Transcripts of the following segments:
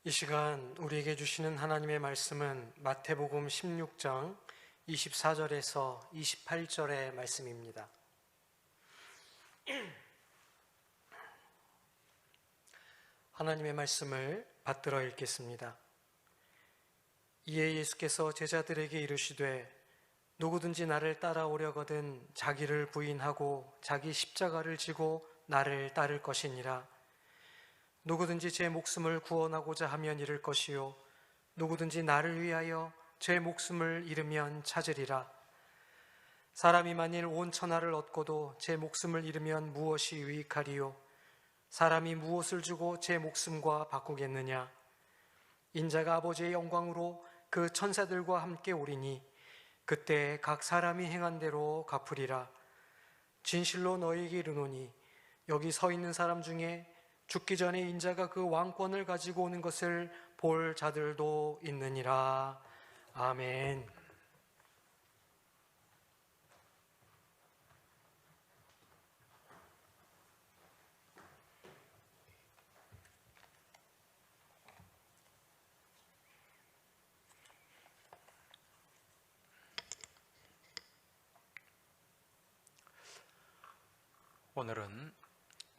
이 시간 우리에게 주시는 하나님의 말씀은 마태복음 16장 24절에서 28절의 말씀입니다. 하나님의 말씀을 받들어 읽겠습니다. 이에 예수께서 제자들에게 이르시되 누구든지 나를 따라오려거든 자기를 부인하고 자기 십자가를 지고 나를 따를 것이니라. 누구든지 제 목숨을 구원하고자 하면 잃을 것이요 누구든지 나를 위하여 제 목숨을 잃으면 찾으리라. 사람이 만일 온 천하를 얻고도 제 목숨을 잃으면 무엇이 유익하리요? 사람이 무엇을 주고 제 목숨과 바꾸겠느냐? 인자가 아버지의 영광으로 그 천사들과 함께 오리니 그때 각 사람이 행한 대로 갚으리라. 진실로 너희에게 이르노니 여기 서 있는 사람 중에 죽기 전에 인자가 그 왕권을 가지고 오는 것을 볼 자들도 있느니라. 아멘. 오늘은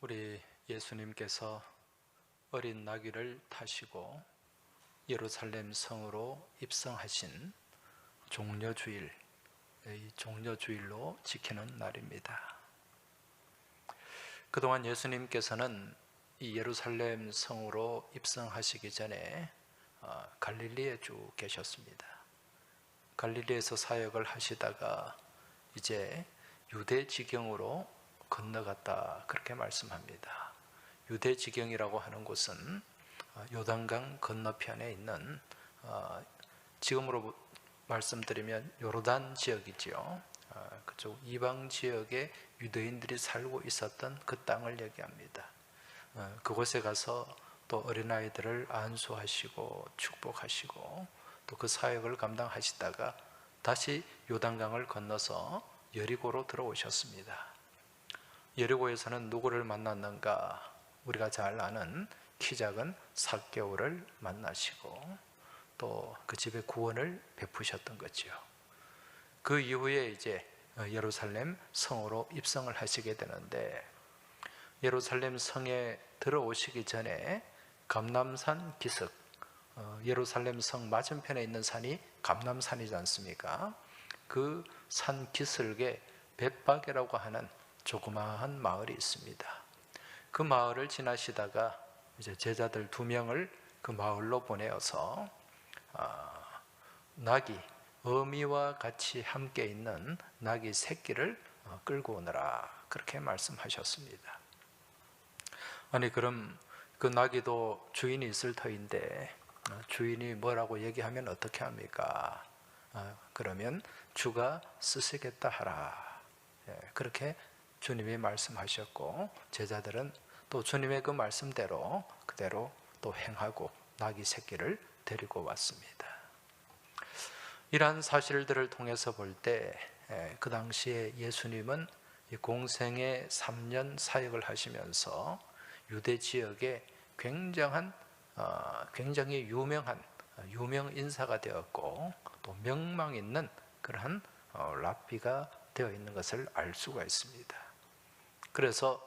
우리 예수님께서 어린 나귀를 타시고 예루살렘 성으로 입성하신 종려주일, 이 종려주일로 지키는 날입니다. 그동안 예수님께서는 이 예루살렘 성으로 입성하시기 전에 갈릴리에 쭉 계셨습니다. 갈릴리에서 사역을 하시다가 이제 유대 지경으로 건너갔다, 그렇게 말씀합니다. 유대 지경이라고 하는 곳은 요단강 건너편에 있는 지금으로 말씀드리면 요르단 지역이지요. 그쪽 이방 지역에 유대인들이 살고 있었던 그 땅을 얘기합니다. 그곳에 가서 또 어린아이들을 안수하시고 축복하시고 또 그 사역을 감당하시다가 다시 요단강을 건너서 여리고로 들어오셨습니다. 여리고에서는 누구를 만났는가? 우리가 잘 아는 키 작은 삭개오를 만나시고 또 그 집에 구원을 베푸셨던 거죠. 그 이후에 이제 예루살렘 성으로 입성을 하시게 되는데, 예루살렘 성에 들어오시기 전에 감람산 기슭, 예루살렘 성 맞은편에 있는 산이 감람산이지 않습니까? 그 산 기슭에 벳박이라고 하는 조그마한 마을이 있습니다. 그 마을을 지나시다가 이제 제자들 2명을 그 마을로 보내어서 나귀, 어미와 같이 함께 있는 나귀 새끼를 끌고 오너라, 그렇게 말씀하셨습니다. 아니, 그럼 그 나귀도 주인이 있을 터인데 주인이 뭐라고 얘기하면 어떻게 합니까? 그러면 주가 쓰시겠다 하라, 그렇게 주님이 말씀하셨고, 제자들은 또 주님의 그 말씀대로 그대로 또 행하고 나귀 새끼를 데리고 왔습니다. 이러한 사실들을 통해서 볼 때 그 당시에 예수님은 공생의 3년 사역을 하시면서 유대 지역에 굉장히 유명한 유명 인사가 되었고 또 명망 있는 그러한 랍비가 되어 있는 것을 알 수가 있습니다. 그래서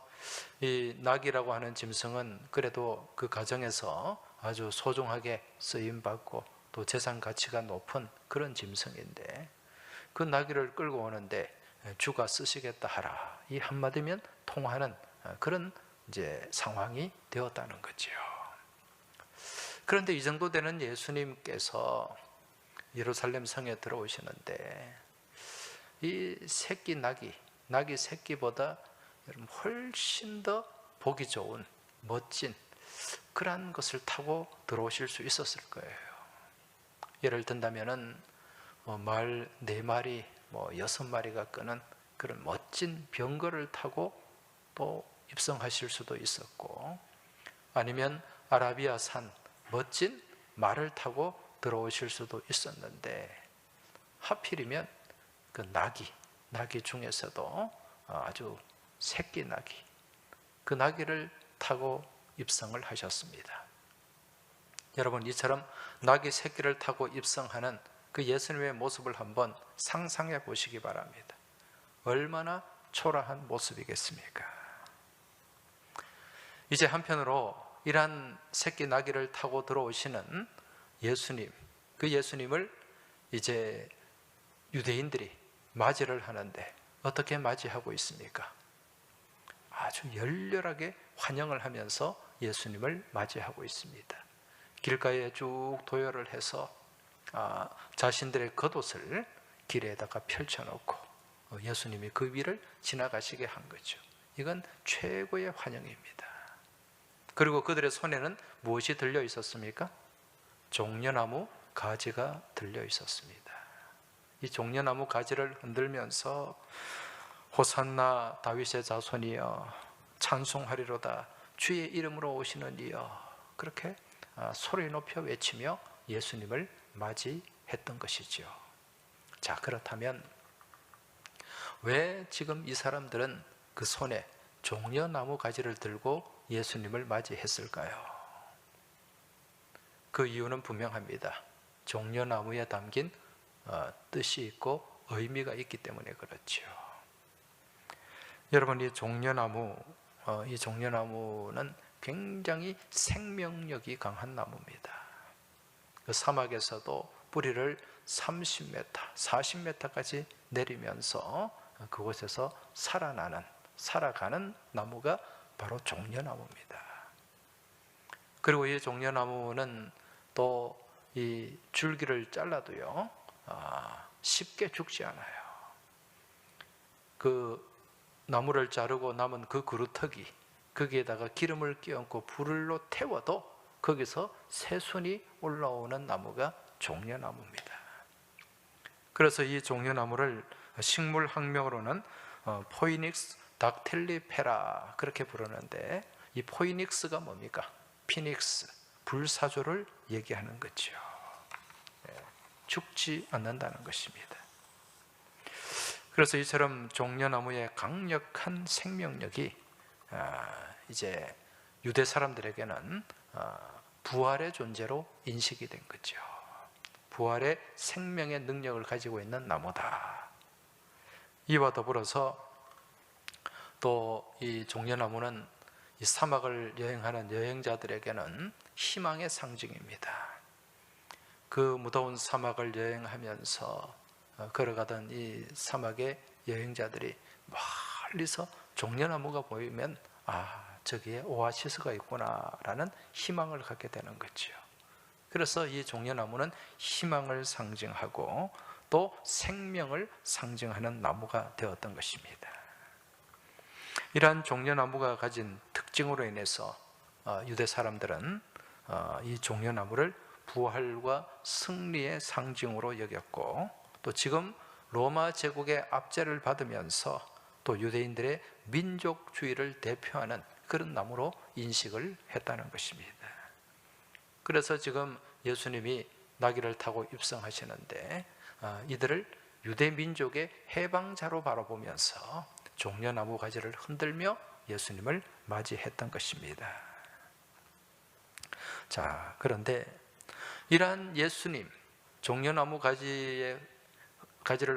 이 나귀라고 하는 짐승은 그래도 그 가정에서 아주 소중하게 쓰임받고 또 재산 가치가 높은 그런 짐승인데, 그 나귀를 끌고 오는데 주가 쓰시겠다 하라, 이 한마디면 통하는 그런 이제 상황이 되었다는 거죠. 그런데 이 정도 되는 예수님께서 예루살렘 성에 들어오시는데 이 새끼 나귀 새끼보다 훨씬 더 보기 좋은 멋진 그러한 것을 타고 들어오실 수 있었을 거예요. 예를 든다면은 말 4마리, 6마리가 끄는 그런 멋진 병거를 타고 또 입성하실 수도 있었고, 아니면 아라비아 산 멋진 말을 타고 들어오실 수도 있었는데, 하필이면 그 나귀 중에서도 아주 새끼 나귀, 그 나귀를 타고 입성을 하셨습니다. 여러분, 이처럼 낙이 새끼를 타고 입성하는 그 예수님의 모습을 한번 상상해 보시기 바랍니다. 얼마나 초라한 모습이겠습니까? 이제 한편으로 이러한 새끼 나귀를 타고 들어오시는 예수님, 그 예수님을 이제 유대인들이 맞이를 하는데 어떻게 맞이하고 있습니까? 아주 열렬하게 환영을 하면서 예수님을 맞이하고 있습니다. 길가에 쭉 도열을 해서 자신들의 겉옷을 길에다가 펼쳐놓고 예수님이 그 위를 지나가시게 한 거죠. 이건 최고의 환영입니다. 그리고 그들의 손에는 무엇이 들려 있었습니까? 종려나무 가지가 들려 있었습니다. 이 종려나무 가지를 흔들면서 호산나 다윗의 자손이여 찬송하리로다 주의 이름으로 오시는 이여, 그렇게 소리 높여 외치며 예수님을 맞이했던 것이죠. 자, 그렇다면 왜 지금 이 사람들은 그 손에 종려나무 가지를 들고 예수님을 맞이했을까요? 그 이유는 분명합니다. 종려나무에 담긴 뜻이 있고 의미가 있기 때문에 그렇죠. 여러분, 이 종려나무는 굉장히 생명력이 강한 나무입니다. 그 사막에서도 뿌리를 30m, 40m까지 내리면서 그곳에서 살아가는 나무가 바로 종려나무입니다. 그리고 이 종려나무는 또 이 줄기를 잘라도요 쉽게 죽지 않아요. 그 나무를 자르고 남은 그 그루터기, 거기에다가 기름을 끼얹고 불로 태워도 거기서 새순이 올라오는 나무가 종려나무입니다. 그래서 이 종려나무를 식물학명으로는 포이닉스 닥틸리페라 그렇게 부르는데, 이 포이닉스가 뭡니까? 피닉스, 불사조를 얘기하는 거죠. 죽지 않는다는 것입니다. 그래서 이처럼 종려나무의 강력한 생명력이 이제 유대 사람들에게는 부활의 존재로 인식이 된 거죠. 부활의 생명의 능력을 가지고 있는 나무다. 이와 더불어서 또 이 종려나무는 이 사막을 여행하는 여행자들에게는 희망의 상징입니다. 그 무더운 사막을 여행하면서 걸어가던 이 사막의 여행자들이 멀리서 종려나무가 보이면 저기에 오아시스가 있구나라는 희망을 갖게 되는 거죠. 그래서 이 종려나무는 희망을 상징하고 또 생명을 상징하는 나무가 되었던 것입니다. 이러한 종려나무가 가진 특징으로 인해서 유대 사람들은 이 종려나무를 부활과 승리의 상징으로 여겼고, 또 지금 로마 제국의 압제를 받으면서 또 유대인들의 민족주의를 대표하는 그런 나무로 인식을 했다는 것입니다. 그래서 지금 예수님이 나귀를 타고 입성하시는데 이들을 유대 민족의 해방자로 바라보면서 종려나무 가지를 흔들며 예수님을 맞이했던 것입니다. 자, 그런데 이러한 예수님, 종려나무 가지를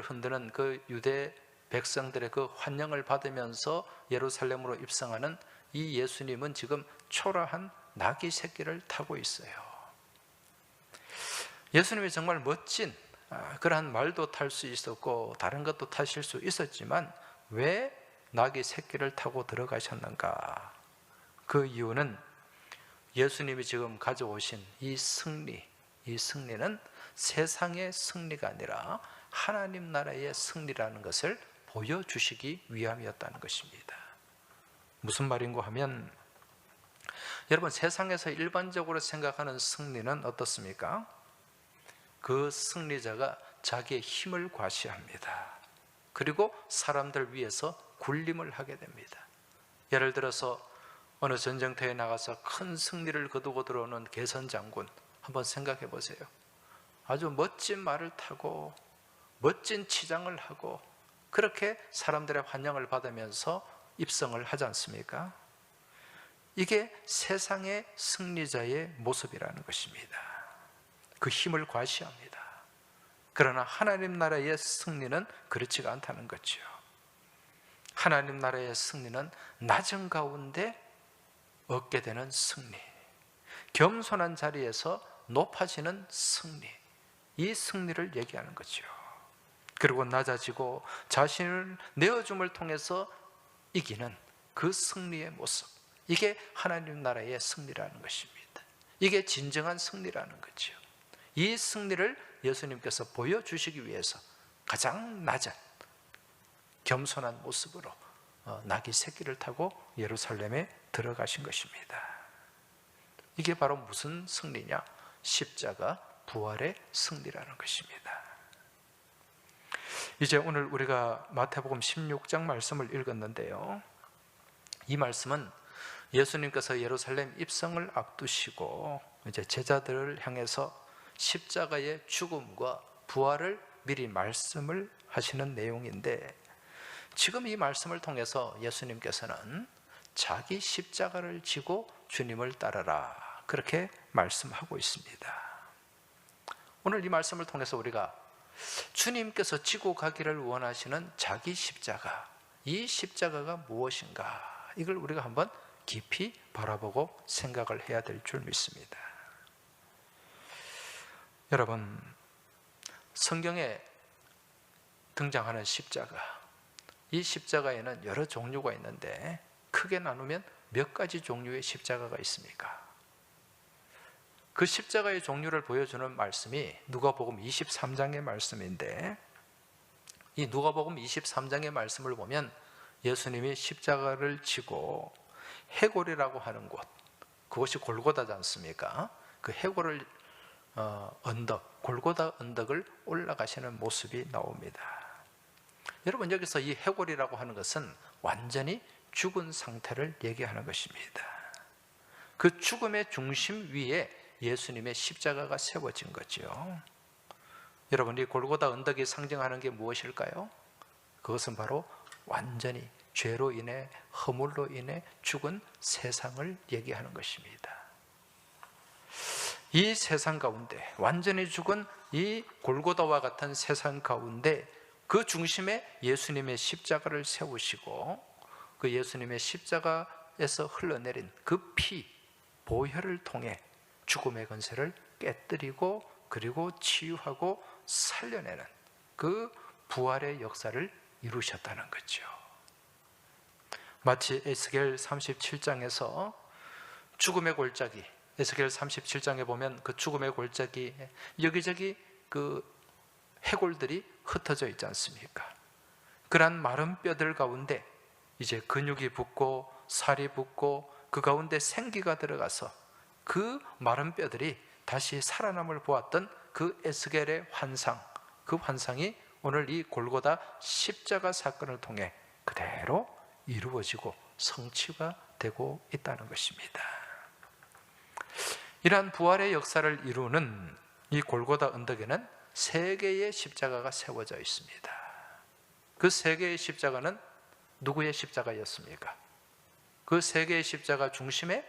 흔드는 그 유대 백성들의 그 환영을 받으면서 예루살렘으로 입성하는 이 예수님은 지금 초라한 나귀 새끼를 타고 있어요. 예수님이 정말 멋진 그러한 말도 탈 수 있었고 다른 것도 타실 수 있었지만 왜 나귀 새끼를 타고 들어가셨는가? 그 이유는 예수님이 지금 가져오신 이 승리는 세상의 승리가 아니라 하나님 나라의 승리라는 것을 보여주시기 위함이었다는 것입니다. 무슨 말인고 하면, 여러분, 세상에서 일반적으로 생각하는 승리는 어떻습니까? 그 승리자가 자기의 힘을 과시합니다. 그리고 사람들 위해서 군림을 하게 됩니다. 예를 들어서 어느 전쟁터에 나가서 큰 승리를 거두고 들어오는 개선 장군, 한번 생각해 보세요. 아주 멋진 말을 타고 멋진 치장을 하고 그렇게 사람들의 환영을 받으면서 입성을 하지 않습니까? 이게 세상의 승리자의 모습이라는 것입니다. 그 힘을 과시합니다. 그러나 하나님 나라의 승리는 그렇지가 않다는 거죠. 하나님 나라의 승리는 낮은 가운데 얻게 되는 승리, 겸손한 자리에서 높아지는 승리, 이 승리를 얘기하는 거죠. 그리고 낮아지고 자신을 내어줌을 통해서 이기는 그 승리의 모습, 이게 하나님 나라의 승리라는 것입니다. 이게 진정한 승리라는 거죠. 이 승리를 예수님께서 보여주시기 위해서 가장 낮은 겸손한 모습으로 나귀 새끼를 타고 예루살렘에 들어가신 것입니다. 이게 바로 무슨 승리냐? 십자가 부활의 승리라는 것입니다. 이제 오늘 우리가 마태복음 16장 말씀을 읽었는데요, 이 말씀은 예수님께서 예루살렘 입성을 앞두시고 이제 제자들을 향해서 십자가의 죽음과 부활을 미리 말씀을 하시는 내용인데, 지금 이 말씀을 통해서 예수님께서는 자기 십자가를 지고 주님을 따르라, 그렇게 말씀하고 있습니다. 오늘 이 말씀을 통해서 우리가 주님께서 지고 가기를 원하시는 자기 십자가, 이 십자가가 무엇인가, 이걸 우리가 한번 깊이 바라보고 생각을 해야 될 줄 믿습니다. 여러분, 성경에 등장하는 십자가, 이 십자가에는 여러 종류가 있는데 크게 나누면 몇 가지 종류의 십자가가 있습니까? 그 십자가의 종류를 보여주는 말씀이 누가복음 23장의 말씀인데, 이 누가복음 23장의 말씀을 보면 예수님이 십자가를 지고 해골이라고 하는 곳, 그것이 골고다지 않습니까? 그 해골을 언덕, 골고다 언덕을 올라가시는 모습이 나옵니다. 여러분, 여기서 이 해골이라고 하는 것은 완전히 죽은 상태를 얘기하는 것입니다. 그 죽음의 중심 위에 예수님의 십자가가 세워진 거죠. 여러분, 이 골고다 언덕이 상징하는 게 무엇일까요? 그것은 바로 완전히 죄로 인해, 허물로 인해 죽은 세상을 얘기하는 것입니다. 이 세상 가운데, 완전히 죽은 이 골고다와 같은 세상 가운데 그 중심에 예수님의 십자가를 세우시고, 그 예수님의 십자가에서 흘러내린 그 피, 보혈을 통해 죽음의 권세를 깨뜨리고 그리고 치유하고 살려내는 그 부활의 역사를 이루셨다는 거죠. 마치 에스겔 37장에서 죽음의 골짜기, 에스겔 37장에 보면 그 죽음의 골짜기 여기저기 그 해골들이 흩어져 있지 않습니까? 그러한 마른 뼈들 가운데 이제 근육이 붙고 살이 붙고 그 가운데 생기가 들어가서 그 마른 뼈들이 다시 살아남을 보았던 그 에스겔의 환상, 그 환상이 오늘 이 골고다 십자가 사건을 통해 그대로 이루어지고 성취가 되고 있다는 것입니다. 이러한 부활의 역사를 이루는 이 골고다 언덕에는 세 개의 십자가가 세워져 있습니다. 그 세 개의 십자가는 누구의 십자가였습니까? 그 세 개의 십자가 중심에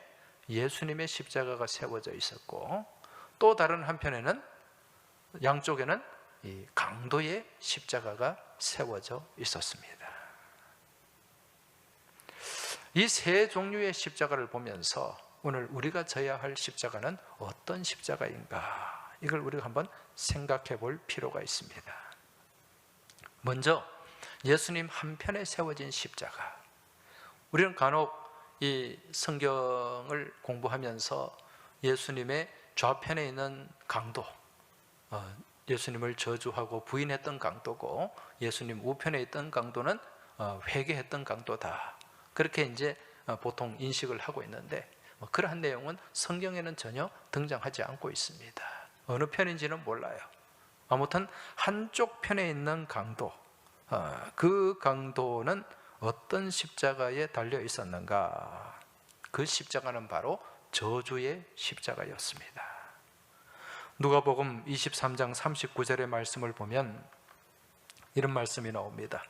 예수님의 십자가가 세워져 있었고, 또 다른 한편에는 양쪽에는 이 강도의 십자가가 세워져 있었습니다. 이 세 종류의 십자가를 보면서 오늘 우리가 져야 할 십자가는 어떤 십자가인가, 이걸 우리가 한번 생각해 볼 필요가 있습니다. 먼저 예수님 한편에 세워진 십자가. 우리는 간혹 이 성경을 공부하면서 예수님의 좌편에 있는 강도, 예수님을 저주하고 부인했던 강도고, 예수님 우편에 있던 강도는 회개했던 강도다, 그렇게 이제 보통 인식을 하고 있는데, 그러한 내용은 성경에는 전혀 등장하지 않고 있습니다. 어느 편인지는 몰라요. 아무튼 한쪽 편에 있는 강도, 그 강도는 어떤 십자가에 달려 있었는가? 그 십자가는 바로 저주의 십자가였습니다. 누가복음 23장 39절의 말씀을 보면 이런 말씀이 나옵니다.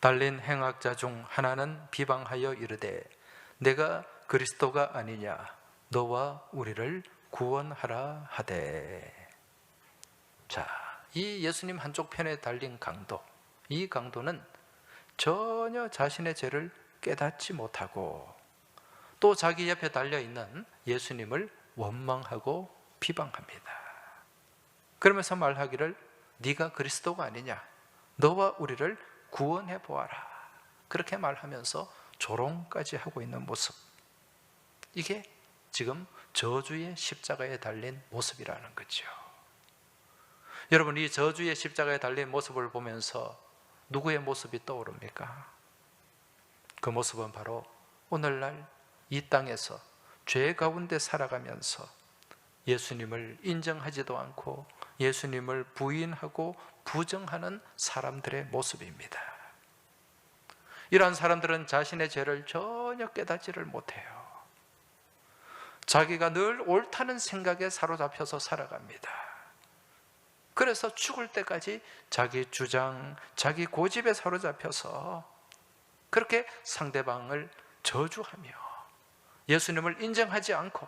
달린 행악자 중 하나는 비방하여 이르되 내가 그리스도가 아니냐 너와 우리를 구원하라 하되. 자, 이 예수님 한쪽 편에 달린 강도, 이 강도는 전혀 자신의 죄를 깨닫지 못하고 또 자기 옆에 달려있는 예수님을 원망하고 비방합니다. 그러면서 말하기를 네가 그리스도가 아니냐 너와 우리를 구원해 보아라, 그렇게 말하면서 조롱까지 하고 있는 모습, 이게 지금 저주의 십자가에 달린 모습이라는 거죠. 여러분, 이 저주의 십자가에 달린 모습을 보면서 누구의 모습이 떠오릅니까? 그 모습은 바로 오늘날 이 땅에서 죄 가운데 살아가면서 예수님을 인정하지도 않고 예수님을 부인하고 부정하는 사람들의 모습입니다. 이러한 사람들은 자신의 죄를 전혀 깨닫지를 못해요. 자기가 늘 옳다는 생각에 사로잡혀서 살아갑니다. 그래서 죽을 때까지 자기 주장, 자기 고집에 사로잡혀서 그렇게 상대방을 저주하며 예수님을 인정하지 않고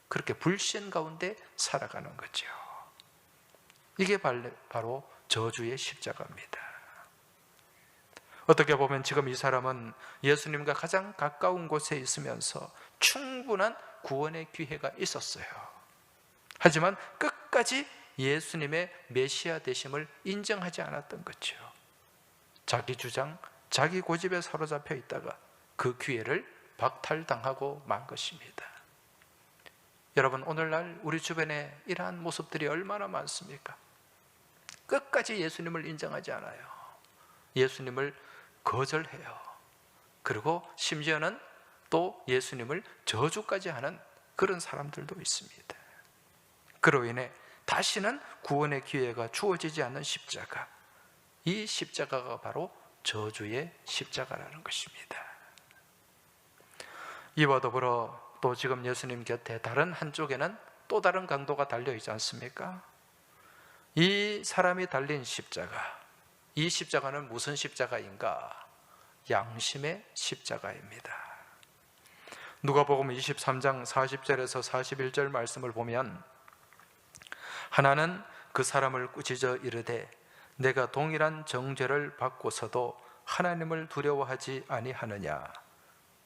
그렇게 불신 가운데 살아가는 거죠. 이게 바로 저주의 십자가입니다. 어떻게 보면 지금 이 사람은 예수님과 가장 가까운 곳에 있으면서 충분한 구원의 기회가 있었어요. 하지만 끝까지 예수님의 메시아 되심을 인정하지 않았던 거죠. 자기 주장, 자기 고집에 사로잡혀 있다가 그 기회를 박탈당하고 만 것입니다. 여러분, 오늘날 우리 주변에 이러한 모습들이 얼마나 많습니까? 끝까지 예수님을 인정하지 않아요. 예수님을 거절해요. 그리고 심지어는 또 예수님을 저주까지 하는 그런 사람들도 있습니다. 그로 인해 다시는 구원의 기회가 주어지지 않는 십자가, 이 십자가가 바로 저주의 십자가라는 것입니다. 이와 더불어 또 지금 예수님 곁에 다른 한쪽에는 또 다른 강도가 달려있지 않습니까? 이 사람이 달린 십자가, 이 십자가는 무슨 십자가인가? 양심의 십자가입니다. 누가복음 23장 40절에서 41절 말씀을 보면 하나는 그 사람을 꾸짖어 이르되 내가 동일한 정죄를 받고서도 하나님을 두려워하지 아니하느냐?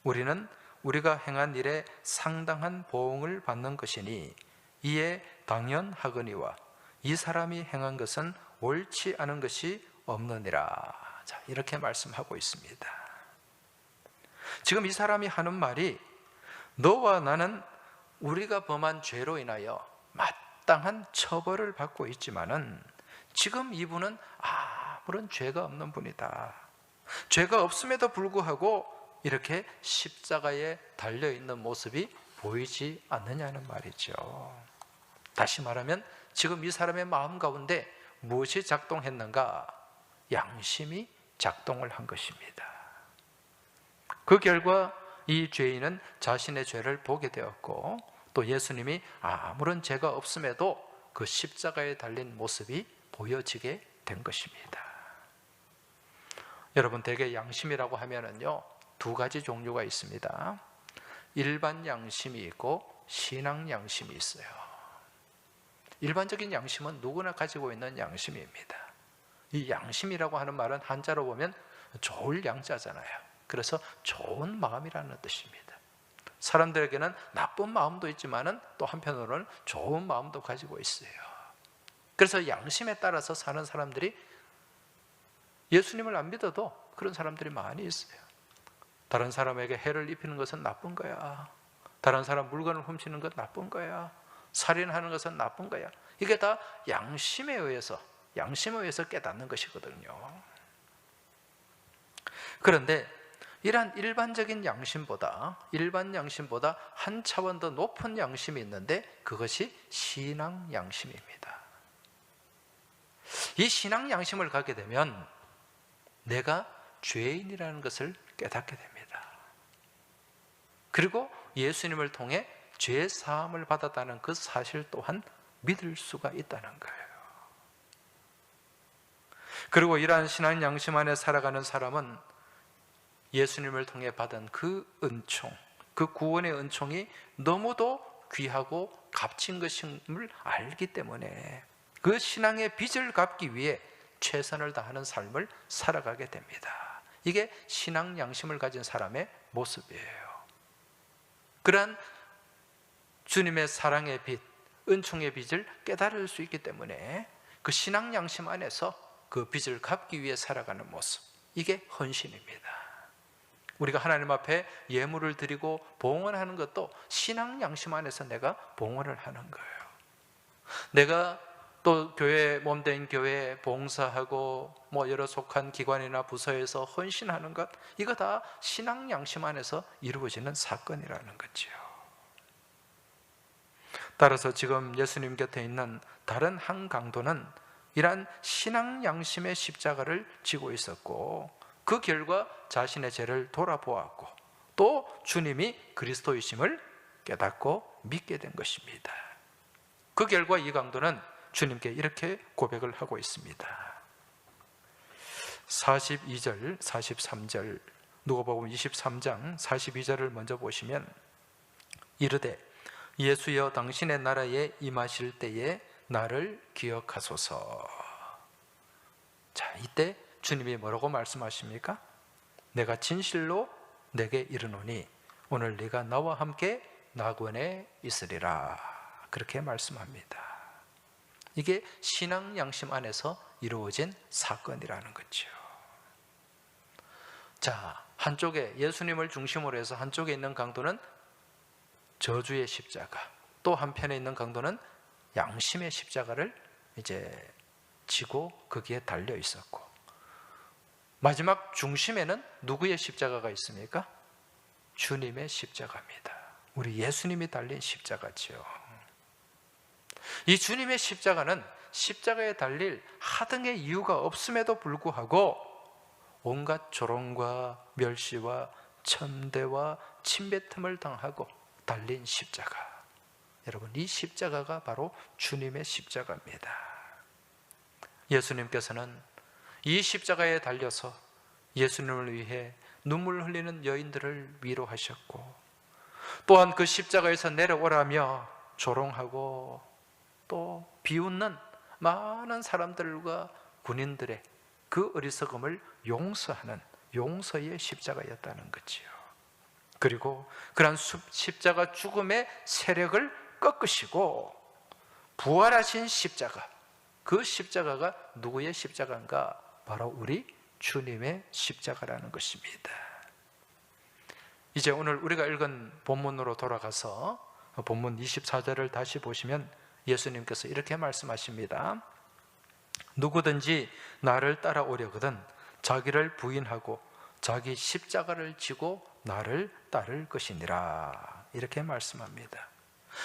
우리는 우리가 행한 일에 상당한 보응을 받는 것이니 이에 당연하거니와 이 사람이 행한 것은 옳지 않은 것이 없느니라. 자, 이렇게 말씀하고 있습니다. 지금 이 사람이 하는 말이 너와 나는 우리가 범한 죄로 인하여 마땅한 처벌을 받고 있지만은 지금 이분은 아무런 죄가 없는 분이다. 죄가 없음에도 불구하고 이렇게 십자가에 달려있는 모습이 보이지 않느냐는 말이죠. 다시 말하면 지금 이 사람의 마음 가운데 무엇이 작동했는가? 양심이 작동을 한 것입니다. 그 결과 이 죄인은 자신의 죄를 보게 되었고 또 예수님이 아무런 죄가 없음에도 그 십자가에 달린 모습이 보여지게 된 것입니다. 여러분, 대개 양심이라고 하면은요, 두 가지 종류가 있습니다. 일반 양심이 있고 신앙 양심이 있어요. 일반적인 양심은 누구나 가지고 있는 양심입니다. 이 양심이라고 하는 말은 한자로 보면 좋을 양자잖아요. 그래서 좋은 마음이라는 뜻입니다. 사람들에게는 나쁜 마음도 있지만은 또 한편으로는 좋은 마음도 가지고 있어요. 그래서 양심에 따라서 사는 사람들이 예수님을 안 믿어도 그런 사람들이 많이 있어요. 다른 사람에게 해를 입히는 것은 나쁜 거야. 다른 사람 물건을 훔치는 건 나쁜 거야. 살인하는 것은 나쁜 거야. 이게 다 양심에 의해서 깨닫는 것이거든요. 그런데 이러한 일반 양심보다 한 차원 더 높은 양심이 있는데 그것이 신앙 양심입니다. 이 신앙 양심을 갖게 되면 내가 죄인이라는 것을 깨닫게 됩니다. 그리고 예수님을 통해 죄 사함을 받았다는 그 사실 또한 믿을 수가 있다는 거예요. 그리고 이러한 신앙 양심 안에 살아가는 사람은 예수님을 통해 받은 그 은총, 그 구원의 은총이 너무도 귀하고 값진 것임을 알기 때문에 그 신앙의 빚을 갚기 위해 최선을 다하는 삶을 살아가게 됩니다. 이게 신앙 양심을 가진 사람의 모습이에요. 그러한 주님의 사랑의 빚, 은총의 빚을 깨달을 수 있기 때문에 그 신앙 양심 안에서 그 빚을 갚기 위해 살아가는 모습, 이게 헌신입니다. 우리가 하나님 앞에 예물을 드리고 봉헌하는 것도 신앙 양심 안에서 내가 봉헌을 하는 거예요. 내가 또 교회, 몸된 교회에 봉사하고 여러 속한 기관이나 부서에서 헌신하는 것, 이거 다 신앙 양심 안에서 이루어지는 사건이라는 거죠. 따라서 지금 예수님 곁에 있는 다른 한 강도는 이러한 신앙 양심의 십자가를 지고 있었고, 그 결과 자신의 죄를 돌아보았고 또 주님이 그리스도이심을 깨닫고 믿게 된 것입니다. 그 결과 이 강도는 주님께 이렇게 고백을 하고 있습니다. 42절, 43절, 누가복음 23장 42절을 먼저 보시면 이르되 예수여 당신의 나라에 임하실 때에 나를 기억하소서. 자, 이때 주님이 뭐라고 말씀하십니까? 내가 진실로 내게 이르노니 오늘 네가 나와 함께 낙원에 있으리라. 그렇게 말씀합니다. 이게 신앙 양심 안에서 이루어진 사건이라는 거죠. 자, 한쪽에 예수님을 중심으로 해서 한쪽에 있는 강도는 저주의 십자가, 또 한편에 있는 강도는 양심의 십자가를 이제 지고 거기에 달려 있었고, 마지막 중심에는 누구의 십자가가 있습니까? 주님의 십자가입니다. 우리 예수님이 달린 십자가죠. 이 주님의 십자가는 십자가에 달릴 하등의 이유가 없음에도 불구하고 온갖 조롱과 멸시와 천대와 침뱉음을 당하고 달린 십자가. 여러분, 이 십자가가 바로 주님의 십자가입니다. 예수님께서는 이 십자가에 달려서 예수님을 위해 눈물 흘리는 여인들을 위로하셨고, 또한 그 십자가에서 내려오라며 조롱하고 또 비웃는 많은 사람들과 군인들의 그 어리석음을 용서하는 용서의 십자가였다는 거지요. 그리고 그러한 십자가 죽음의 세력을 꺾으시고 부활하신 십자가, 그 십자가가 누구의 십자가인가? 바로 우리 주님의 십자가라는 것입니다. 이제 오늘 우리가 읽은 본문으로 돌아가서 본문 24절을 다시 보시면 예수님께서 이렇게 말씀하십니다. 누구든지 나를 따라오려거든 자기를 부인하고 자기 십자가를 지고 나를 따를 것이니라. 이렇게 말씀합니다.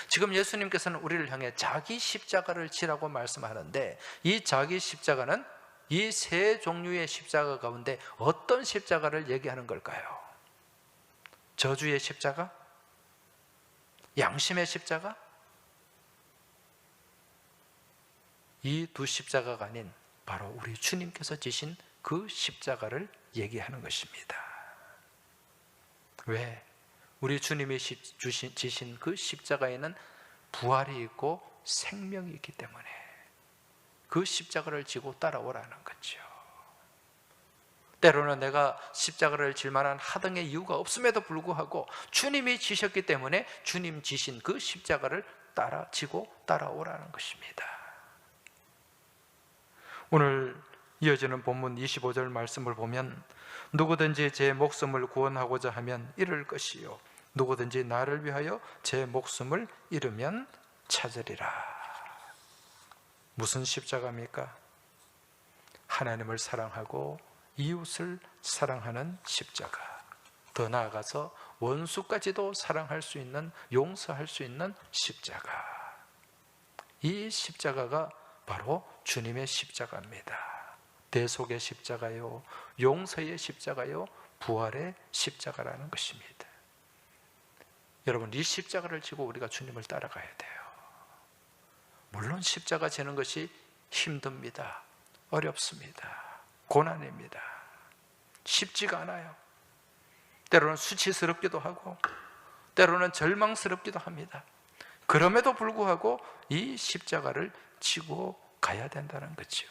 지금 예수님께서는 우리를 향해 자기 십자가를 지라고 말씀하는데, 이 자기 십자가는 이 세 종류의 십자가 가운데 어떤 십자가를 얘기하는 걸까요? 저주의 십자가? 양심의 십자가? 이 두 십자가가 아닌 바로 우리 주님께서 지신 그 십자가를 얘기하는 것입니다. 왜? 우리 주님이 지신 그 십자가에는 부활이 있고 생명이 있기 때문에 그 십자가를 지고 따라오라는 거죠. 때로는 내가 십자가를 질 만한 하등의 이유가 없음에도 불구하고 주님이 지셨기 때문에 주님 지신 그 십자가를 지고 따라오라는 것입니다. 오늘 이어지는 본문 25절 말씀을 보면 누구든지 제 목숨을 구원하고자 하면 잃을 것이요 누구든지 나를 위하여 제 목숨을 잃으면 찾으리라. 무슨 십자가입니까? 하나님을 사랑하고 이웃을 사랑하는 십자가. 더 나아가서 원수까지도 사랑할 수 있는, 용서할 수 있는 십자가. 이 십자가가 바로 주님의 십자가입니다. 대속의 십자가요, 용서의 십자가요, 부활의 십자가라는 것입니다. 여러분, 이 십자가를 지고 우리가 주님을 따라가야 돼요. 물론 십자가 지는 것이 힘듭니다. 어렵습니다. 고난입니다. 쉽지가 않아요. 때로는 수치스럽기도 하고 때로는 절망스럽기도 합니다. 그럼에도 불구하고 이 십자가를 지고 가야 된다는 거죠.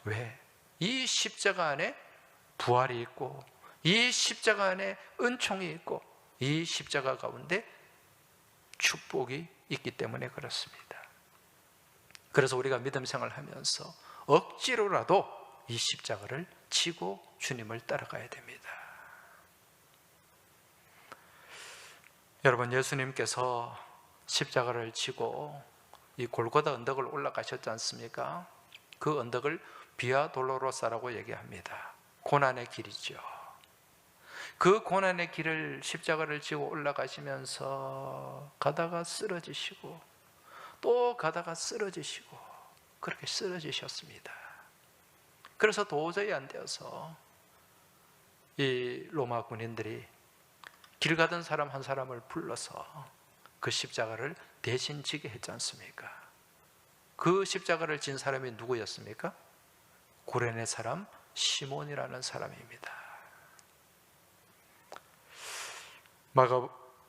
왜? 이 십자가 안에 부활이 있고, 이 십자가 안에 은총이 있고, 이 십자가 가운데 축복이 있기 때문에 그렇습니다. 그래서 우리가 믿음 생활하면서 억지로라도 이 십자가를 지고 주님을 따라가야 됩니다. 여러분, 예수님께서 십자가를 지고 이 골고다 언덕을 올라가셨지 않습니까? 그 언덕을 비아 돌로로사라고 얘기합니다. 고난의 길이죠. 그 고난의 길을 십자가를 지고 올라가시면서 가다가 쓰러지시고 또 가다가 쓰러지시고 그렇게 쓰러지셨습니다. 그래서 도저히 안 되어서 이 로마 군인들이 길 가던 사람 한 사람을 불러서 그 십자가를 대신 지게 했지 않습니까? 그 십자가를 진 사람이 누구였습니까? 구레네 사람 시몬이라는 사람입니다.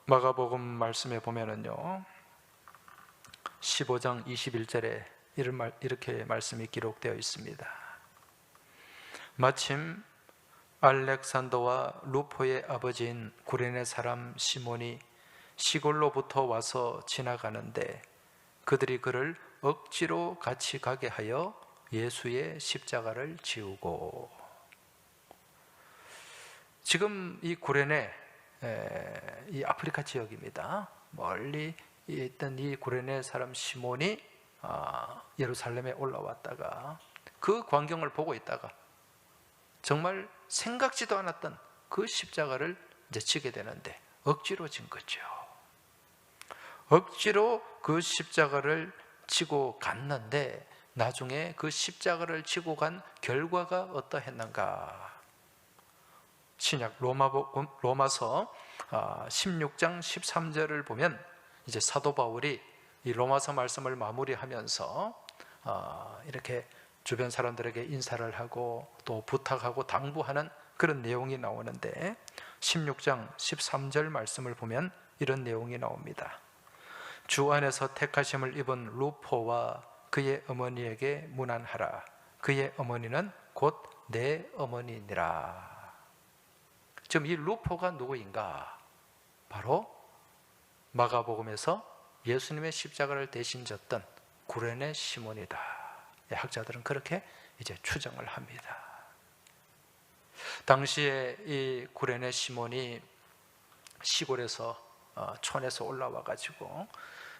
마가복음 말씀에 보면은요, 15장 21절에 이렇게 말씀이 기록되어 있습니다. 마침 알렉산더와 루포의 아버지인 구레네 사람 시몬이 시골로부터 와서 지나가는데 그들이 그를 억지로 같이 가게 하여 예수의 십자가를 지우고. 지금 이 구레네, 이 아프리카 지역입니다. 멀리 있던 이 구레네 사람 시몬이 예루살렘에 올라왔다가 그 광경을 보고 있다가 정말 생각지도 않았던 그 십자가를 이제 지게 되는데 억지로 진 거죠. 억지로 그 십자가를 지고 갔는데 나중에 그 십자가를 지고 간 결과가 어떠했는가? 신약 로마서 16장 13절을 보면 이제 사도 바울이 이 로마서 말씀을 마무리하면서 이렇게 주변 사람들에게 인사를 하고 또 부탁하고 당부하는 그런 내용이 나오는데 16장 13절 말씀을 보면 이런 내용이 나옵니다. 주 안에서 택하심을 입은 루포와 그의 어머니에게 문안하라. 그의 어머니는 곧 내 어머니니라. 지금 이 루포가 누구인가? 바로 마가복음에서 예수님의 십자가를 대신 졌던 구레네 시몬이다. 학자들은 그렇게 이제 추정을 합니다. 당시에 이 구레네 시몬이 시골에서 촌에서 올라와 가지고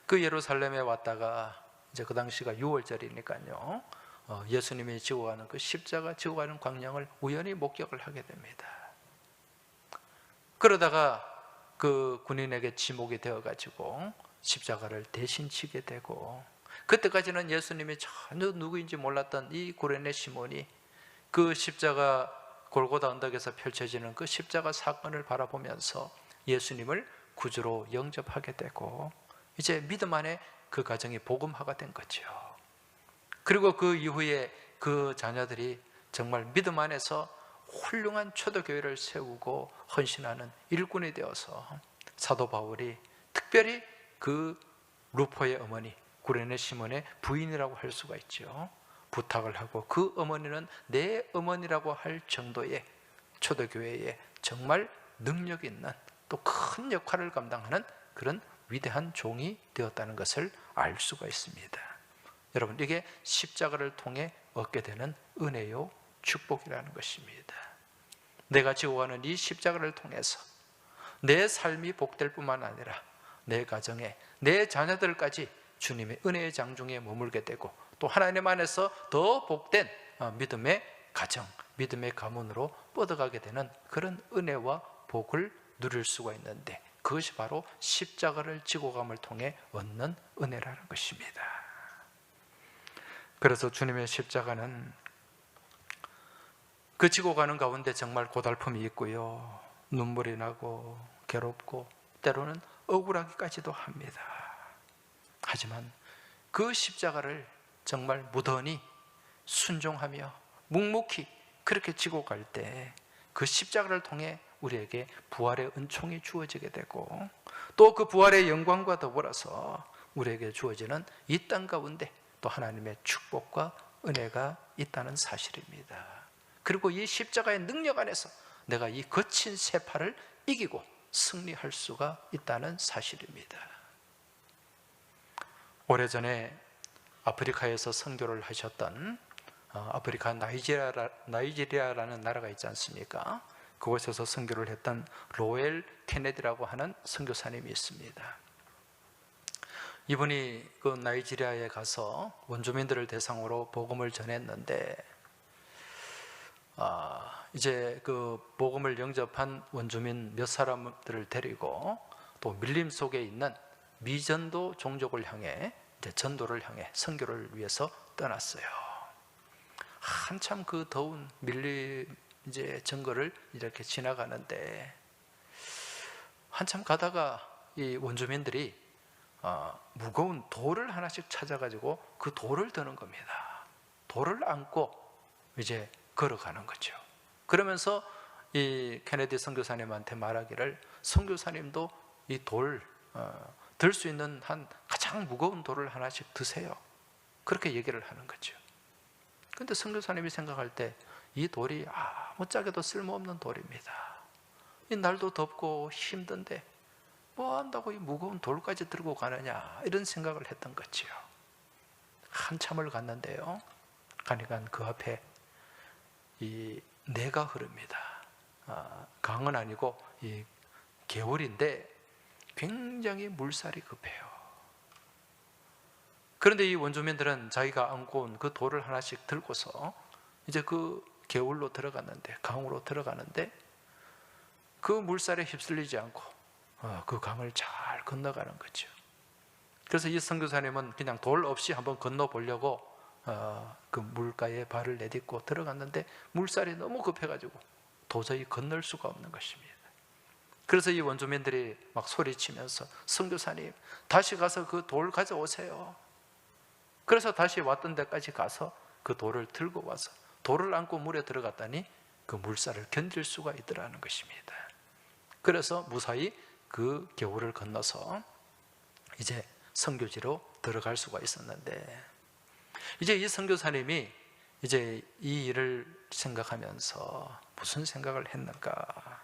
그 예루살렘에 왔다가 이제 그 당시가 6월절이니까요. 예수님이 지고 가는 그 십자가 지고 가는 광경을 우연히 목격을 하게 됩니다. 그러다가 그 군인에게 지목이 되어 가지고 십자가를 대신 지게 되고, 그때까지는 예수님이 전혀 누구인지 몰랐던 이 구레네 시몬이 그 십자가 골고다 언덕에서 펼쳐지는 그 십자가 사건을 바라보면서 예수님을 구주로 영접하게 되고 이제 믿음 안에 그 가정이 복음화가 된 거죠. 그리고 그 이후에 그 자녀들이 정말 믿음 안에서 훌륭한 초대교회를 세우고 헌신하는 일꾼이 되어서 사도 바울이 특별히 그 루포의 어머니 구레네 시몬의 부인이라고 할 수가 있죠. 부탁을 하고 그 어머니는 내 어머니라고 할 정도의 초대교회에 정말 능력 있는 또 큰 역할을 감당하는 그런 위대한 종이 되었다는 것을 알 수가 있습니다. 여러분, 이게 십자가를 통해 얻게 되는 은혜요 축복이라는 것입니다. 내가 지고 가는 이 십자가를 통해서 내 삶이 복될 뿐만 아니라 내 가정에 내 자녀들까지 주님의 은혜의 장중에 머물게 되고 또 하나님 안에서 더 복된 믿음의 가정, 믿음의 가문으로 뻗어가게 되는 그런 은혜와 복을 누릴 수가 있는데 그것이 바로 십자가를 지고 감을 통해 얻는 은혜라는 것입니다. 그래서 주님의 십자가는 그 지고 가는 가운데 정말 고달픔이 있고요, 눈물이 나고 괴롭고 때로는 억울하기까지도 합니다. 하지만 그 십자가를 정말 무던히 순종하며 묵묵히 그렇게 지고 갈 때 그 십자가를 통해 우리에게 부활의 은총이 주어지게 되고, 또 그 부활의 영광과 더불어서 우리에게 주어지는 이 땅 가운데 또 하나님의 축복과 은혜가 있다는 사실입니다. 그리고 이 십자가의 능력 안에서 내가 이 거친 세파를 이기고 승리할 수가 있다는 사실입니다. 오래전에 아프리카에서 선교를 하셨던 아프리카 나이지리아라는 나라가 있지 않습니까? 그곳에서 선교를 했던 로엘 케네디라고 하는 선교사님이 있습니다. 이분이 그 나이지리아에 가서 원주민들을 대상으로 복음을 전했는데, 이제 그 복음을 영접한 원주민 몇 사람들을 데리고 또 밀림 속에 있는 미전도 종족을 향해 이제 전도를 향해 선교를 위해서 떠났어요. 한참 그 더운 밀림 이제 정거를 이렇게 지나가는데, 한참 가다가 이 원주민들이 무거운 돌을 하나씩 찾아가지고 그 돌을 드는 겁니다. 돌을 안고 이제 걸어가는 거죠. 그러면서 이 케네디 선교사님한테 말하기를, 선교사님도 이 돌 들 수 있는 한 가장 무거운 돌을 하나씩 드세요. 그렇게 얘기를 하는 거죠. 근데 선교사님이 생각할 때 이 돌이 아무짝에도 쓸모없는 돌입니다. 이 날도 덥고 힘든데 뭐 한다고 이 무거운 돌까지 들고 가느냐, 이런 생각을 했던 거지요. 한참을 갔는데요, 가니까 그 앞에 이 내가 흐릅니다. 강은 아니고 이 개울인데 굉장히 물살이 급해요. 그런데 이 원주민들은 자기가 안고 온 그 돌을 하나씩 들고서 이제 그 개울로 들어갔는데, 강으로 들어가는데 그 물살에 휩쓸리지 않고 그 강을 잘 건너가는 거죠. 그래서 이 선교사님은 그냥 돌 없이 한번 건너보려고 그 물가에 발을 내딛고 들어갔는데 물살이 너무 급해가지고 도저히 건널 수가 없는 것입니다. 그래서 이 원주민들이 막 소리치면서, 선교사님 다시 가서 그 돌 가져오세요. 그래서 다시 왔던 데까지 가서 그 돌을 들고 와서 돌을 안고 물에 들어갔더니 그 물살을 견딜 수가 있더라는 것입니다. 그래서 무사히 그 겨울을 건너서 이제 선교지로 들어갈 수가 있었는데, 이제 이 선교사님이 이제 이 일을 생각하면서 무슨 생각을 했는가?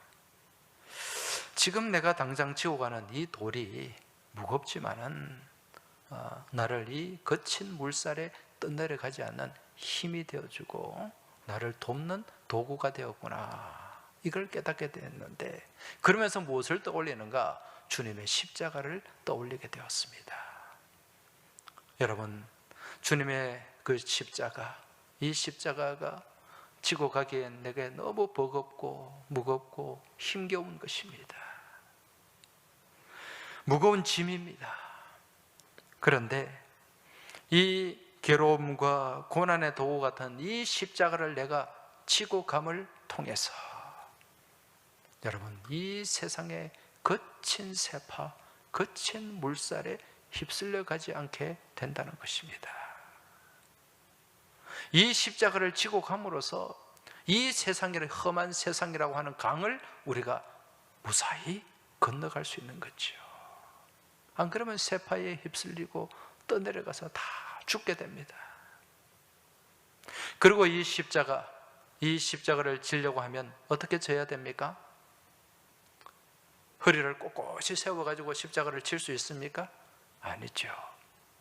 지금 내가 당장 지고 가는 이 돌이 무겁지만은 나를 이 거친 물살에 떠내려가지 않는 힘이 되어주고 나를 돕는 도구가 되었구나, 이걸 깨닫게 됐는데, 그러면서 무엇을 떠올리는가? 주님의 십자가를 떠올리게 되었습니다. 여러분, 주님의 그 십자가, 이 십자가가 지고 가기엔 내게 너무 버겁고 무겁고 힘겨운 것입니다. 무거운 짐입니다. 그런데 이 괴로움과 고난의 도구 같은 이 십자가를 내가 지고 감을 통해서 여러분, 이 세상의 거친 세파, 거친 물살에 휩쓸려 가지 않게 된다는 것입니다. 이 십자가를 지고 감으로써 이 세상이라는 험한 세상이라고 하는 강을 우리가 무사히 건너갈 수 있는 거죠. 안 그러면 세파에 휩쓸리고 떠내려가서 다 죽게 됩니다. 그리고 이 십자가를 지려고 하면 어떻게 져야 됩니까? 허리를 꼿꼿이 세워가지고 십자가를 질 수 있습니까? 아니죠.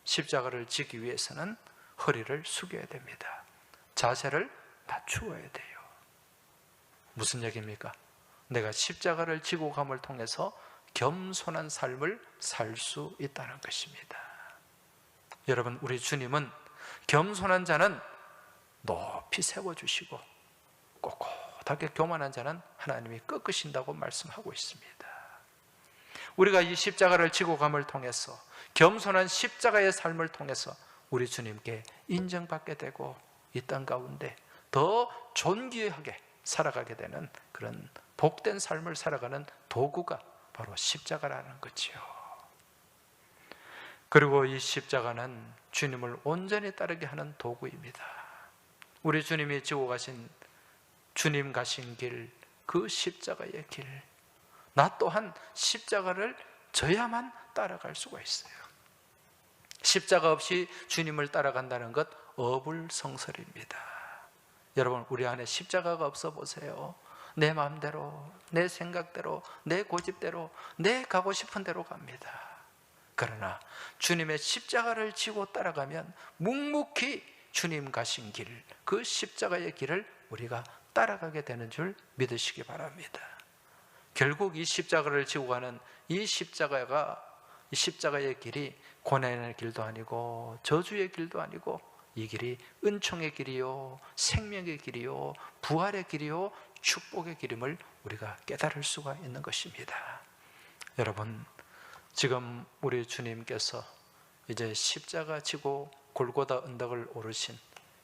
십자가를 지기 위해서는 허리를 숙여야 됩니다. 자세를 낮추어야 돼요. 무슨 얘기입니까? 내가 십자가를 지고 감을 통해서 겸손한 삶을 살 수 있다는 것입니다. 여러분, 우리 주님은 겸손한 자는 높이 세워주시고 꼿꼿하게 교만한 자는 하나님이 꺾으신다고 말씀하고 있습니다. 우리가 이 십자가를 지고 감을 통해서, 겸손한 십자가의 삶을 통해서 우리 주님께 인정받게 되고 이 땅 가운데 더 존귀하게 살아가게 되는 그런 복된 삶을 살아가는 도구가 바로 십자가라는 거지요. 그리고 이 십자가는 주님을 온전히 따르게 하는 도구입니다. 우리 주님이 지고 가신, 주님 가신 길, 그 십자가의 길, 나 또한 십자가를 져야만 따라갈 수가 있어요. 십자가 없이 주님을 따라간다는 것 어불성설입니다. 여러분, 우리 안에 십자가가 없어 보세요. 내 마음대로, 내 생각대로, 내 고집대로, 내 가고 싶은 대로 갑니다. 그러나 주님의 십자가를 지고 따라가면 묵묵히 주님 가신 길, 그 십자가의 길을 우리가 따라가게 되는 줄 믿으시기 바랍니다. 결국 이 십자가를 지고 가는 이 십자가의 길이 고난의 길도 아니고 저주의 길도 아니고 이 길이 은총의 길이요, 생명의 길이요, 부활의 길이요, 축복의 길임을 우리가 깨달을 수가 있는 것입니다. 여러분, 지금 우리 주님께서 이제 십자가 지고 골고다 언덕을 오르신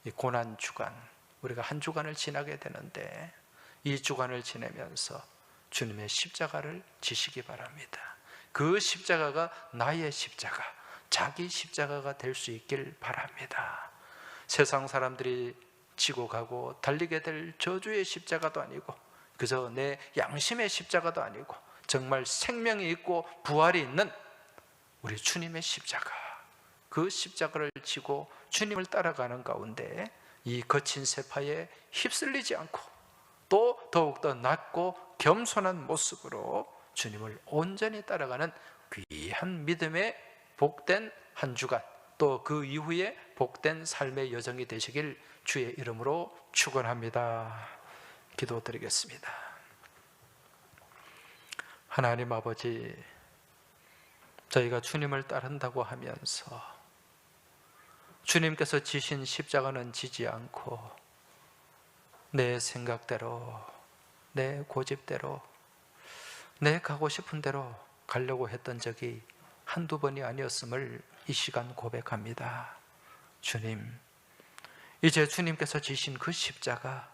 이 고난 주간, 우리가 한 주간을 지나게 되는데 이 주간을 지내면서 주님의 십자가를 지시기 바랍니다. 그 십자가가 나의 십자가, 자기 십자가가 될 수 있길 바랍니다. 세상 사람들이 지고 가고 달리게 될 저주의 십자가도 아니고 그저 내 양심의 십자가도 아니고 정말 생명이 있고 부활이 있는 우리 주님의 십자가, 그 십자가를 지고 주님을 따라가는 가운데 이 거친 세파에 휩쓸리지 않고 또 더욱더 낮고 겸손한 모습으로 주님을 온전히 따라가는 귀한 믿음의 복된 한 주간, 또 그 이후에 복된 삶의 여정이 되시길 주의 이름으로 축원합니다. 기도드리겠습니다. 하나님 아버지, 저희가 주님을 따른다고 하면서 주님께서 지신 십자가는 지지 않고 내 생각대로, 내 고집대로, 내 가고 싶은 대로 가려고 했던 적이 한두 번이 아니었음을 이 시간 고백합니다. 주님, 이제 주님께서 지신 그 십자가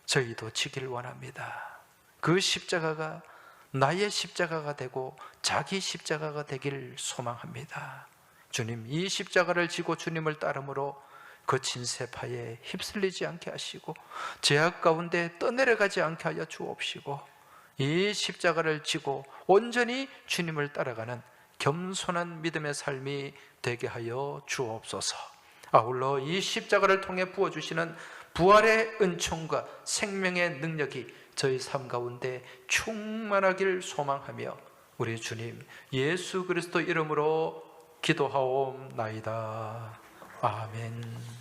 저희도 지길 원합니다. 그 십자가가 나의 십자가가 되고 자기 십자가가 되길 소망합니다. 주님, 이 십자가를 지고 주님을 따름으로 거친 세파에 휩쓸리지 않게 하시고 죄악 가운데 떠내려가지 않게 하여 주옵시고 이 십자가를 지고 온전히 주님을 따라가는 겸손한 믿음의 삶이 되게 하여 주옵소서. 아울러 이 십자가를 통해 부어주시는 부활의 은총과 생명의 능력이 저희 삶 가운데 충만하길 소망하며 우리 주님 예수 그리스도 이름으로 기도하옵나이다. 아멘.